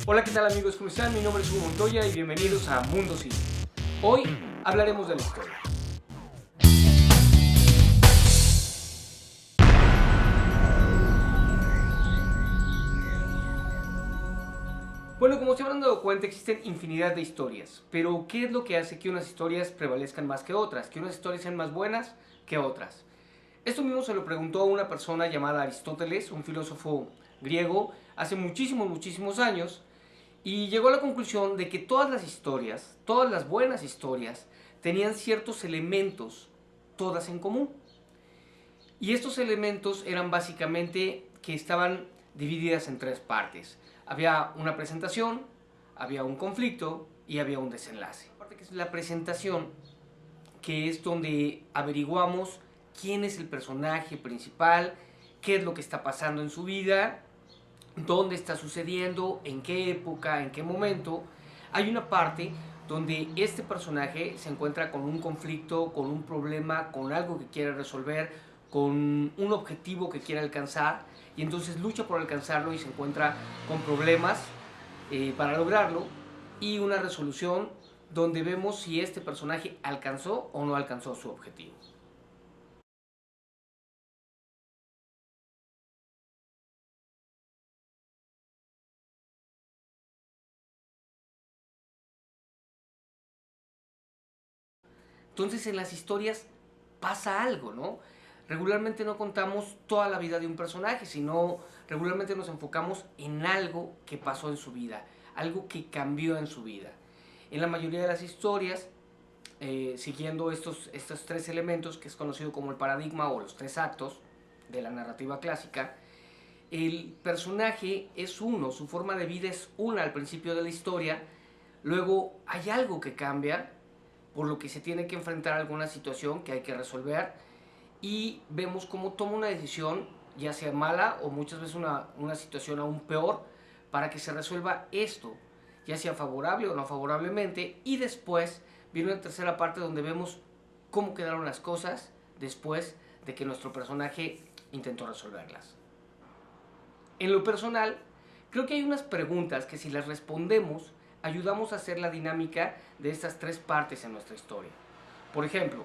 Hola, ¿qué tal amigos? ¿Cómo están? Mi nombre es Hugo Montoya y bienvenidos a Mundo Cine. Hoy hablaremos de la historia. Bueno, como se habrán dado cuenta, existen infinidad de historias, pero ¿qué es lo que hace que unas historias prevalezcan más que otras? Que unas historias sean más buenas que otras. Esto mismo se lo preguntó a una persona llamada Aristóteles, un filósofo griego, hace muchísimos años, y llegó a la conclusión de que todas las historias, todas las buenas historias, tenían ciertos elementos, todas en común. Y estos elementos eran básicamente que estaban divididas en tres partes. Había una presentación, había un conflicto y había un desenlace. La parte que es la presentación, que es donde averiguamos quién es el personaje principal, qué es lo que está pasando en su vida, dónde está sucediendo, en qué época, en qué momento. Hay una parte donde este personaje se encuentra con un conflicto, con un problema, con algo que quiere resolver, con un objetivo que quiere alcanzar, y entonces lucha por alcanzarlo y se encuentra con problemas para lograrlo, y una resolución donde vemos si este personaje alcanzó o no alcanzó su objetivo. Entonces en las historias pasa algo, ¿no? Regularmente no contamos toda la vida de un personaje, sino regularmente nos enfocamos en algo que pasó en su vida, algo que cambió en su vida. En la mayoría de las historias, siguiendo estos tres elementos, que es conocido como el paradigma o los tres actos de la narrativa clásica, el personaje es uno, su forma de vida es una al principio de la historia, luego hay algo que cambia, por lo que se tiene que enfrentar a alguna situación que hay que resolver, y vemos cómo toma una decisión, ya sea mala o muchas veces una situación aún peor, para que se resuelva esto, ya sea favorable o no favorablemente, y después viene una tercera parte donde vemos cómo quedaron las cosas después de que nuestro personaje intentó resolverlas. En lo personal, creo que hay unas preguntas que si las respondemos, ayudamos a hacer la dinámica de estas tres partes en nuestra historia. Por ejemplo,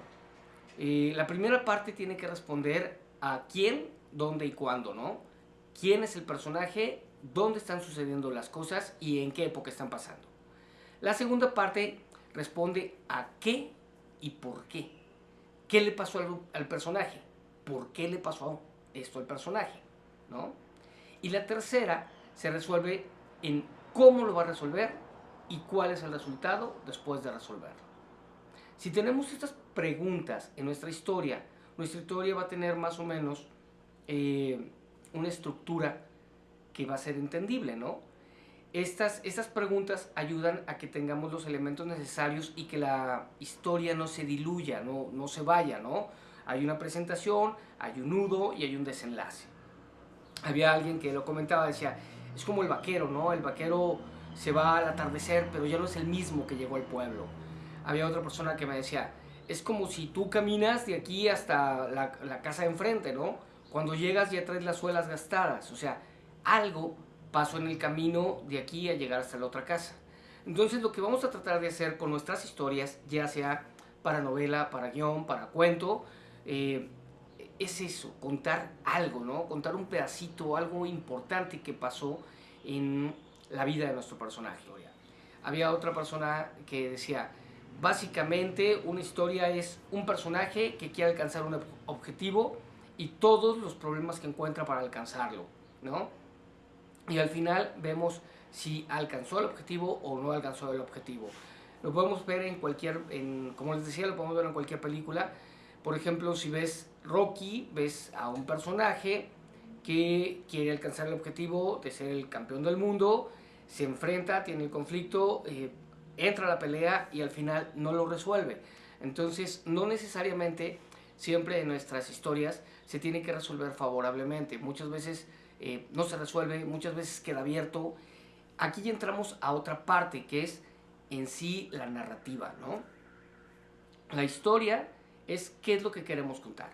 la primera parte tiene que responder a quién, dónde y cuándo, ¿no? ¿Quién es el personaje? ¿Dónde están sucediendo las cosas? ¿Y en qué época están pasando? La segunda parte responde a qué y por qué. ¿Qué le pasó al personaje? ¿Por qué le pasó esto al personaje? ¿No? Y la tercera se resuelve en cómo lo va a resolver y cuál es el resultado después de resolverlo. Si tenemos estas preguntas en nuestra historia va a tener más o menos una estructura que va a ser entendible, ¿no? Estas preguntas ayudan a que tengamos los elementos necesarios y que la historia no se diluya, no se vaya, ¿no? Hay una presentación, hay un nudo y hay un desenlace. Había alguien que lo comentaba, decía, es como el vaquero, ¿no? El vaquero se va al atardecer, pero ya no es el mismo que llegó al pueblo. Había otra persona que me decía, es como si tú caminas de aquí hasta la casa de enfrente, ¿no? Cuando llegas ya traes las suelas gastadas, o sea, algo pasó en el camino de aquí a llegar hasta la otra casa. Entonces lo que vamos a tratar de hacer con nuestras historias, ya sea para novela, para guión, para cuento, es eso, contar algo, ¿no? Contar un pedacito, algo importante que pasó en la vida de nuestro personaje. Había otra persona que decía, básicamente una historia es un personaje que quiere alcanzar un objetivo y todos los problemas que encuentra para alcanzarlo, ¿no? Y al final vemos si alcanzó el objetivo o no alcanzó el objetivo. Lo podemos ver en como les decía, lo podemos ver en cualquier película. Por ejemplo, si ves Rocky, ves a un personaje que quiere alcanzar el objetivo de ser el campeón del mundo, se enfrenta, tiene el conflicto, entra a la pelea y al final no lo resuelve. Entonces, no necesariamente siempre en nuestras historias se tiene que resolver favorablemente. Muchas veces no se resuelve, muchas veces queda abierto. Aquí ya entramos a otra parte que es en sí la narrativa, ¿no? La historia es qué es lo que queremos contar,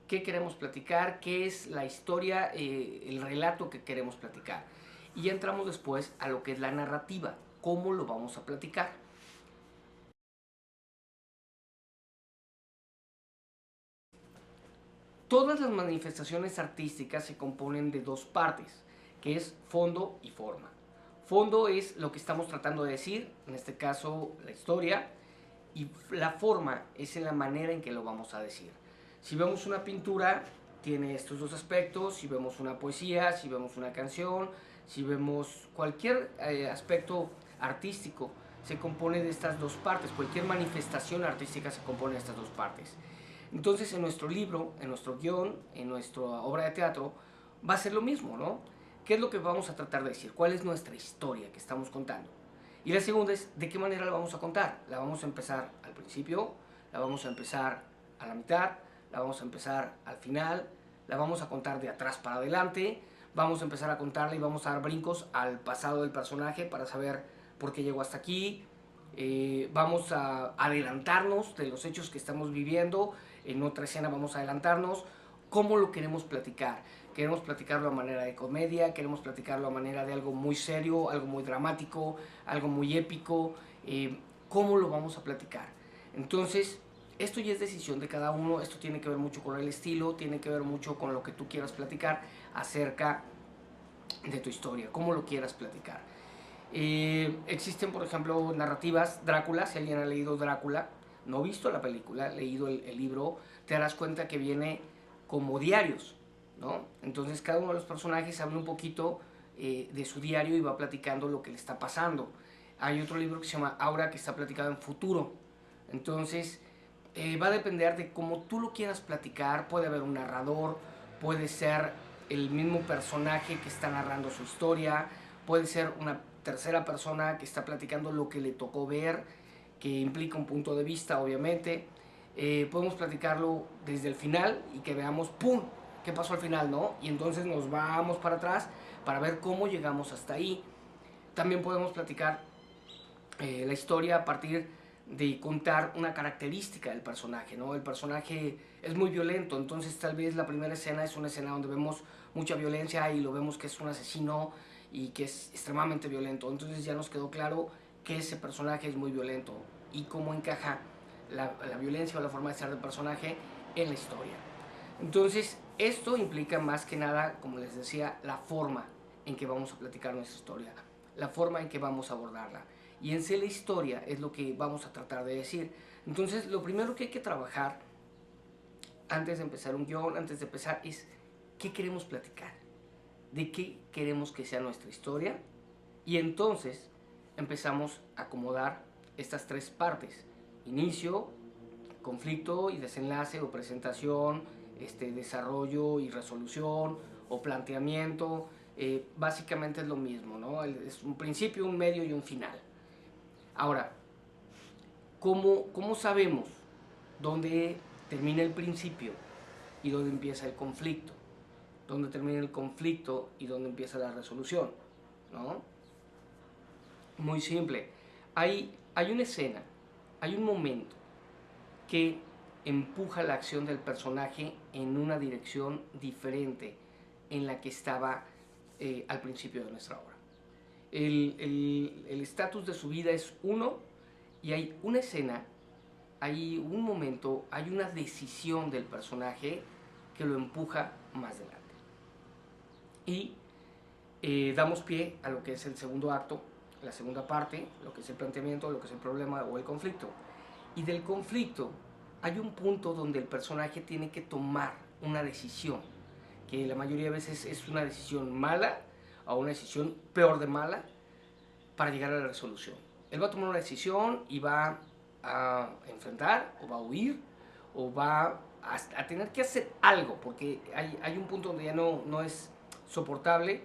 qué queremos platicar, qué es la historia, el relato que queremos platicar. y ya entramos después a lo que es la narrativa, cómo lo vamos a platicar. Todas las manifestaciones artísticas se componen de dos partes, que es fondo y forma. Fondo es lo que estamos tratando de decir, en este caso la historia, y la forma es en la manera en que lo vamos a decir. Si vemos una pintura, tiene estos dos aspectos. Si vemos una poesía, si vemos una canción, si vemos cualquier aspecto artístico, se compone de estas dos partes. Cualquier manifestación artística se compone de estas dos partes. Entonces, en nuestro libro, en nuestro guión, en nuestra obra de teatro, va a ser lo mismo, ¿no? ¿Qué es lo que vamos a tratar de decir? ¿Cuál es nuestra historia que estamos contando? Y la segunda es, ¿de qué manera la vamos a contar? ¿La vamos a empezar al principio? ¿La vamos a empezar a la mitad? ¿La vamos a empezar al final? ¿La vamos a contar de atrás para adelante? ¿Vamos a empezar a contarla y vamos a dar brincos al pasado del personaje para saber por qué llegó hasta aquí? Vamos a adelantarnos de los hechos que estamos viviendo. En otra escena vamos a adelantarnos. ¿Cómo lo queremos platicar? Queremos platicarlo a manera de comedia, queremos platicarlo a manera de algo muy serio, algo muy dramático, algo muy épico. ¿Cómo lo vamos a platicar? Entonces, esto ya es decisión de cada uno. Esto tiene que ver mucho con el estilo, tiene que ver mucho con lo que tú quieras platicar acerca de tu historia, cómo lo quieras platicar. Existen, por ejemplo, narrativas. Drácula, si alguien ha leído Drácula, no visto la película, leído el libro, te darás cuenta que viene como diarios, ¿no? Entonces cada uno de los personajes habla un poquito de su diario y va platicando lo que le está pasando. Hay otro libro que se llama Aura, que está platicado en futuro. Entonces va a depender de cómo tú lo quieras platicar. Puede haber un narrador, puede ser el mismo personaje que está narrando su historia, puede ser una tercera persona que está platicando lo que le tocó ver, que implica un punto de vista, obviamente. Podemos platicarlo desde el final y que veamos, ¡pum!, qué pasó al final, ¿no? Y entonces nos vamos para atrás para ver cómo llegamos hasta ahí. También podemos platicar la historia a partir de contar una característica del personaje, ¿no? El personaje es muy violento, entonces tal vez la primera escena es una escena donde vemos mucha violencia y lo vemos que es un asesino y que es extremadamente violento. Entonces ya nos quedó claro que ese personaje es muy violento y cómo encaja la violencia o la forma de ser del personaje en la historia. Entonces, esto implica más que nada, como les decía, la forma en que vamos a platicar nuestra historia, la forma en que vamos a abordarla. Y en sí la historia es lo que vamos a tratar de decir. Entonces, lo primero que hay que trabajar antes de empezar un guión, antes de empezar, es qué queremos platicar, de qué queremos que sea nuestra historia. Y entonces empezamos a acomodar estas tres partes: inicio, conflicto y desenlace, o presentación, desarrollo y resolución, o planteamiento. Básicamente es lo mismo, ¿no? Es un principio, un medio y un final. Ahora, ¿cómo sabemos dónde termina el principio y dónde empieza el conflicto? ¿Dónde termina el conflicto y dónde empieza la resolución? ¿No? Muy simple. Hay una escena, hay un momento que empuja la acción del personaje en una dirección diferente en la que estaba al principio de nuestra obra. El estatus de su vida es uno, y hay una escena, hay un momento, hay una decisión del personaje que lo empuja más adelante. Y damos pie a lo que es el segundo acto, la segunda parte, lo que es el planteamiento, lo que es el problema o el conflicto. Y del conflicto hay un punto donde el personaje tiene que tomar una decisión, que la mayoría de veces es una decisión mala o una decisión peor de mala, para llegar a la resolución. Él va a tomar una decisión y va a enfrentar, o va a huir, o va a tener que hacer algo, porque hay un punto donde ya no es soportable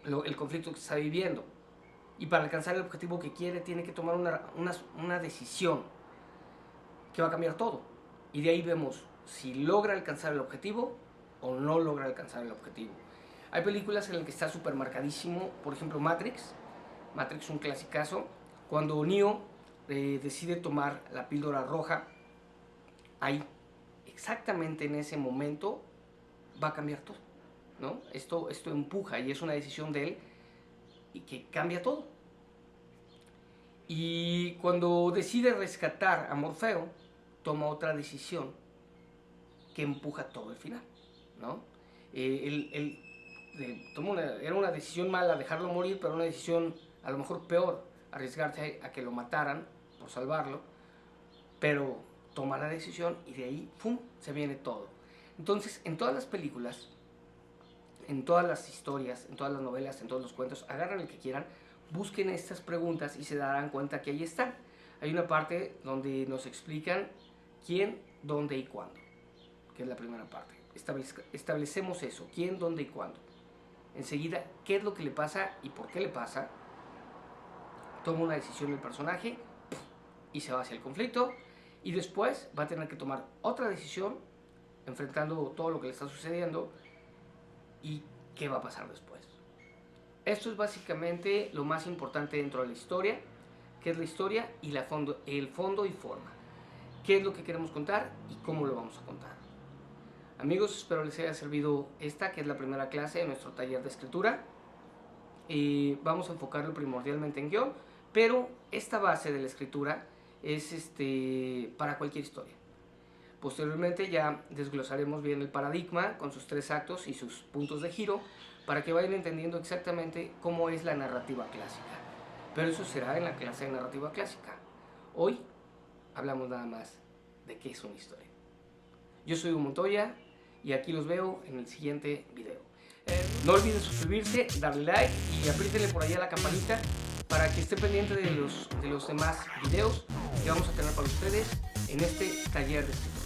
el conflicto que está viviendo. Y para alcanzar el objetivo que quiere, tiene que tomar una decisión que va a cambiar todo. Y de ahí vemos si logra alcanzar el objetivo o no logra alcanzar el objetivo. Hay películas en las que está súper marcadísimo, por ejemplo Matrix, un clasicazo. Cuando Neo decide tomar la píldora roja, ahí, exactamente en ese momento, va a cambiar todo, ¿no? Esto empuja, y es una decisión de él y que cambia todo. Y cuando decide rescatar a Morfeo, toma otra decisión que empuja todo el final, ¿no? Era una decisión mala dejarlo morir, pero una decisión a lo mejor peor, arriesgarse a que lo mataran por salvarlo, pero toma la decisión y de ahí, ¡pum!, se viene todo. Entonces, en todas las películas, en todas las historias, en todas las novelas, en todos los cuentos, agarran el que quieran, busquen estas preguntas y se darán cuenta que ahí están. Hay una parte donde nos explican quién, dónde y cuándo, que es la primera parte. Establecemos eso, quién, dónde y cuándo. Enseguida, qué es lo que le pasa y por qué le pasa. Toma una decisión el personaje y se va hacia el conflicto. Y después va a tener que tomar otra decisión, enfrentando todo lo que le está sucediendo y qué va a pasar después. Esto es básicamente lo más importante dentro de la historia, que es la historia y el fondo y forma. ¿Qué es lo que queremos contar y cómo lo vamos a contar? Amigos, espero les haya servido esta, que es la primera clase de nuestro taller de escritura. Vamos a enfocarlo primordialmente en guión, pero esta base de la escritura es para cualquier historia. Posteriormente ya desglosaremos bien el paradigma con sus 3 actos y sus puntos de giro para que vayan entendiendo exactamente cómo es la narrativa clásica. Pero eso será en la clase de narrativa clásica. Hoy hablamos nada más de qué es una historia. Yo soy Hugo Montoya y aquí los veo en el siguiente video. No olviden suscribirse, darle like y apriétenle por allá la campanita para que esté pendiente de los demás videos que vamos a tener para ustedes en este taller de escritura.